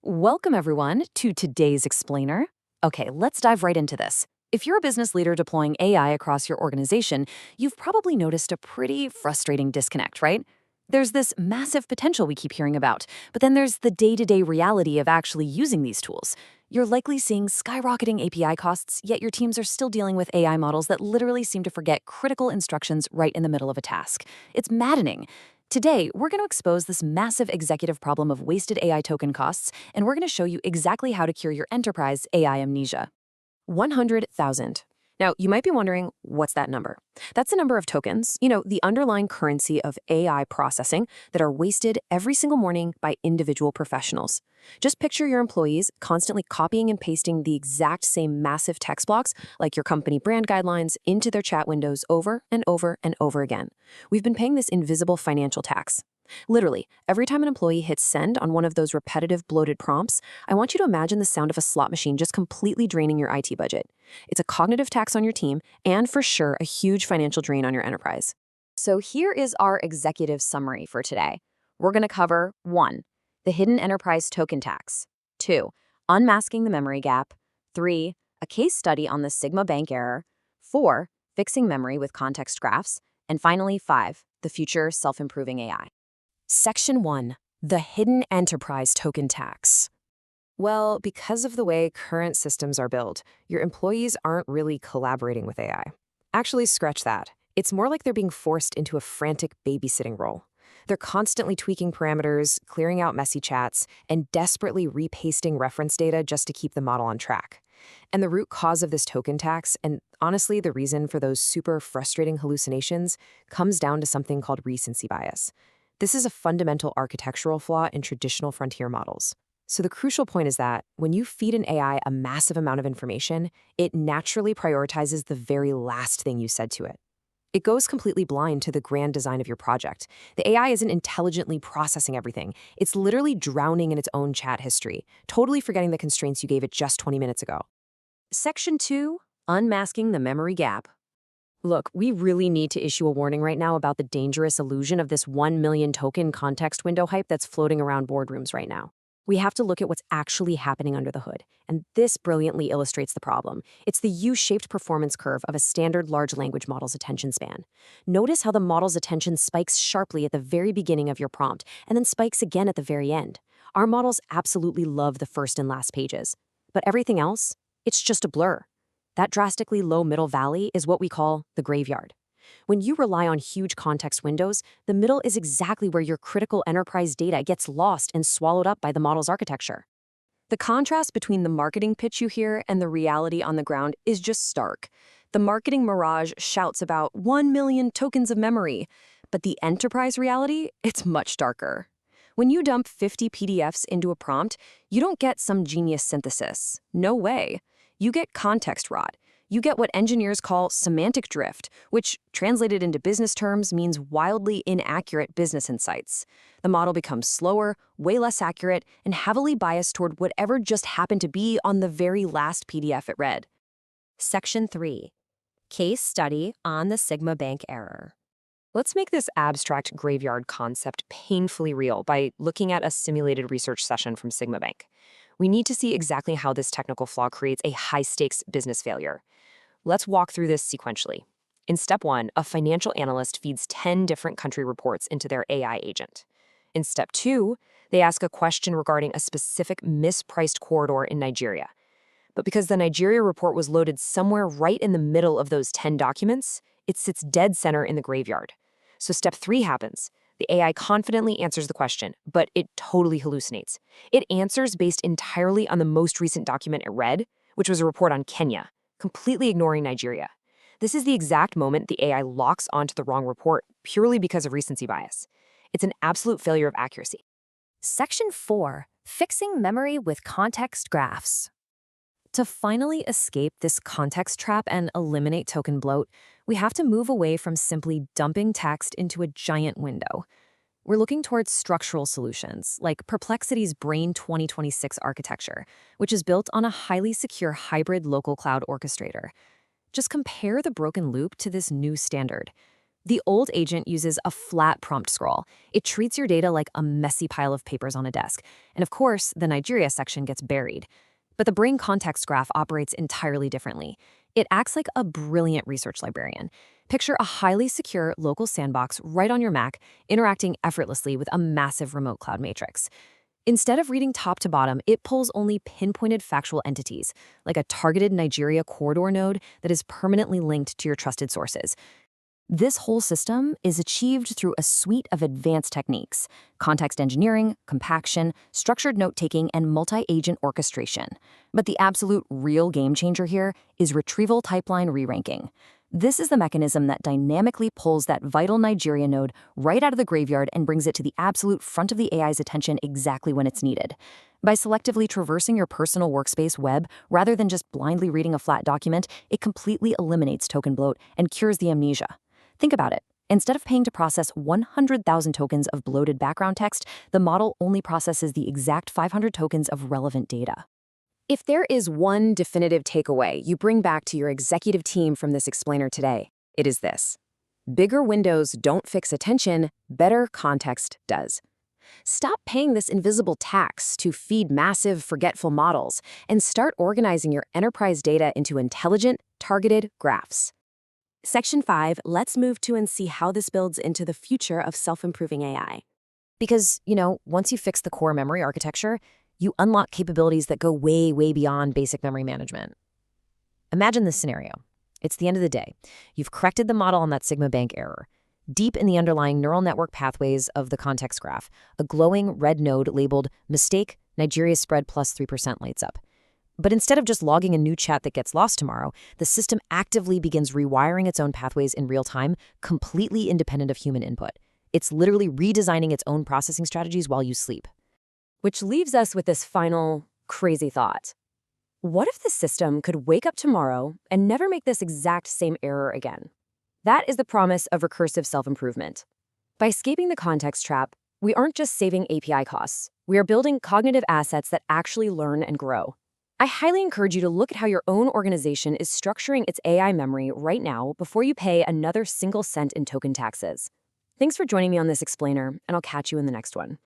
Welcome, everyone, to today's explainer. Okay, let's dive right into this. If you're a business leader deploying AI across your organization, you've probably noticed a pretty frustrating disconnect, right? There's this massive potential we keep hearing about, but then there's the day-to-day reality of actually using these tools. You're likely seeing skyrocketing API costs, yet your teams are still dealing with AI models that literally seem to forget critical instructions right in the middle of a task. It's maddening. Today, we're going to expose this massive executive problem of wasted AI token costs, and we're going to show you exactly how to cure your enterprise AI amnesia. 100,000. Now, you might be wondering, what's that number? That's the number of tokens, the underlying currency of AI processing that are wasted every single morning by individual professionals. Just picture your employees constantly copying and pasting the exact same massive text blocks, like your company brand guidelines, into their chat windows over and over and over again. We've been paying this invisible financial tax. Literally, every time an employee hits send on one of those repetitive, bloated prompts, I want you to imagine the sound of a slot machine just completely draining your IT budget. It's a cognitive tax on your team, and for sure, a huge financial drain on your enterprise. So here is our executive summary for today. We're going to cover 1. The hidden enterprise token tax. 2. Unmasking the memory gap. 3. A case study on the Sigma bank error. 4. Fixing memory with context graphs. And finally, 5. The future self-improving AI. Section 1. The hidden enterprise token tax. Well, because of the way current systems are built, your employees aren't really collaborating with AI. Actually, scratch that. It's more like they're being forced into a frantic babysitting role. They're constantly tweaking parameters, clearing out messy chats, and desperately repasting reference data just to keep the model on track. And the root cause of this token tax, and honestly the reason for those super frustrating hallucinations, comes down to something called recency bias. This is a fundamental architectural flaw in traditional frontier models. So the crucial point is that when you feed an AI a massive amount of information, it naturally prioritizes the very last thing you said to it. It goes completely blind to the grand design of your project. The AI isn't intelligently processing everything. It's literally drowning in its own chat history, totally forgetting the constraints you gave it just 20 minutes ago. Section 2. Unmasking the memory gap. Look, we really need to issue a warning right now about the dangerous illusion of this 1 million token context window hype that's floating around boardrooms right now. We have to look at what's actually happening under the hood, and this brilliantly illustrates the problem. It's the U-shaped performance curve of a standard large language model's attention span. Notice how the model's attention spikes sharply at the very beginning of your prompt, and then spikes again at the very end. Our models absolutely love the first and last pages, but everything else, it's just a blur. That drastically low middle valley is what we call the graveyard. When you rely on huge context windows, the middle is exactly where your critical enterprise data gets lost and swallowed up by the model's architecture. The contrast between the marketing pitch you hear and the reality on the ground is just stark. The marketing mirage shouts about 1 million tokens of memory, but the enterprise reality, it's much darker. When you dump 50 PDFs into a prompt, you don't get some genius synthesis. No way. You get context rot. You get what engineers call semantic drift, which, translated into business terms, means wildly inaccurate business insights. The model becomes slower, way less accurate, and heavily biased toward whatever just happened to be on the very last PDF it read. Section 3. Case study on the Sigma bank error. Let's make this abstract graveyard concept painfully real by looking at a simulated research session from Sigma Bank. We need to see exactly how this technical flaw creates a high-stakes business failure. Let's walk through this sequentially. In step 1, a financial analyst feeds 10 different country reports into their AI agent. In step 2, they ask a question regarding a specific mispriced corridor in Nigeria. But because the Nigeria report was loaded somewhere right in the middle of those 10 documents, it sits dead center in the graveyard. So step 3 happens. The AI confidently answers the question, but it totally hallucinates. It answers based entirely on the most recent document it read, which was a report on Kenya, completely ignoring Nigeria. This is the exact moment the AI locks onto the wrong report purely because of recency bias. It's an absolute failure of accuracy. Section 4. Fixing memory with context graphs. To finally escape this context trap and eliminate token bloat, we have to move away from simply dumping text into a giant window. We're looking towards structural solutions, like Perplexity's Brain 2026 architecture, which is built on a highly secure hybrid local cloud orchestrator. Just compare the broken loop to this new standard. The old agent uses a flat prompt scroll. It treats your data like a messy pile of papers on a desk. And of course, the Nigeria section gets buried. But the brain context graph operates entirely differently. It acts like a brilliant research librarian. Picture a highly secure local sandbox right on your Mac, interacting effortlessly with a massive remote cloud matrix. Instead of reading top to bottom, it pulls only pinpointed factual entities, like a targeted Nigeria corridor node that is permanently linked to your trusted sources. This whole system is achieved through a suite of advanced techniques: context engineering, compaction, structured note-taking, and multi-agent orchestration. But the absolute real game changer here is retrieval pipeline re-ranking. This is the mechanism that dynamically pulls that vital Nigeria node right out of the graveyard and brings it to the absolute front of the AI's attention exactly when it's needed. By selectively traversing your personal workspace web rather than just blindly reading a flat document, it completely eliminates token bloat and cures the amnesia. Think about it. Instead of paying to process 100,000 tokens of bloated background text, the model only processes the exact 500 tokens of relevant data. If there is one definitive takeaway you bring back to your executive team from this explainer today, it is this: bigger windows don't fix attention, better context does. Stop paying this invisible tax to feed massive, forgetful models and start organizing your enterprise data into intelligent, targeted graphs. Section 5, let's move to and see how this builds into the future of self-improving AI. Because, once you fix the core memory architecture, you unlock capabilities that go way, way beyond basic memory management. Imagine this scenario. It's the end of the day. You've corrected the model on that Sigma bank error. Deep in the underlying neural network pathways of the context graph, a glowing red node labeled "Mistake, Nigeria spread plus 3% lights up. But instead of just logging a new chat that gets lost tomorrow, the system actively begins rewiring its own pathways in real time, completely independent of human input. It's literally redesigning its own processing strategies while you sleep. Which leaves us with this final, crazy thought. What if the system could wake up tomorrow and never make this exact same error again? That is the promise of recursive self-improvement. By escaping the context trap, we aren't just saving API costs. We are building cognitive assets that actually learn and grow. I highly encourage you to look at how your own organization is structuring its AI memory right now before you pay another single cent in token taxes. Thanks for joining me on this explainer, and I'll catch you in the next one.